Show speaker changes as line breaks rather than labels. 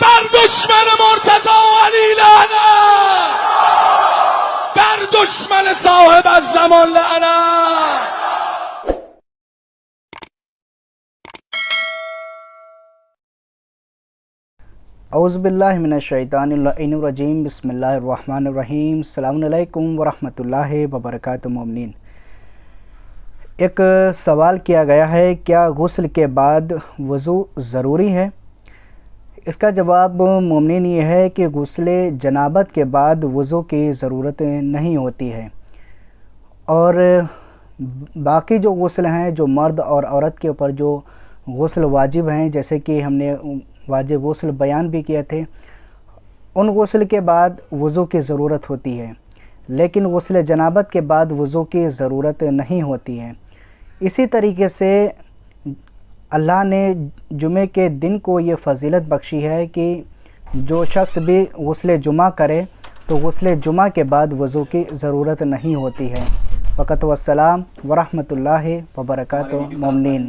بر دشمن مرتضی و علی لعنت، بر دشمن صاحب الزمان لعنت.
اعوذ باللہ من الشیطان اللعین الرجیم. بسم اللہ الرحمن الرحیم. السلام علیکم ورحمۃ اللہ وبرکاتہ. مومنین، ایک سوال کیا گیا ہے، کیا غسل کے بعد وضو ضروری ہے؟ اس کا جواب مومنین یہ ہے کہ غسل جنابت کے بعد وضو کی ضرورت نہیں ہوتی ہے، اور باقی جو غسل ہیں، جو مرد اور عورت کے اوپر جو غسل واجب ہیں، جیسے کہ ہم نے واجب غسل بیان بھی کیے تھے، ان غسل کے بعد وضو کی ضرورت ہوتی ہے، لیکن غسل جنابت کے بعد وضو کی ضرورت نہیں ہوتی ہے. اسی طریقے سے اللہ نے جمعے کے دن کو یہ فضیلت بخشی ہے کہ جو شخص بھی غسل جمعہ کرے تو غسل جمعہ کے بعد وضو کی ضرورت نہیں ہوتی ہے. فقط والسلام ورحمۃ اللہ وبرکاتہ. مومنین.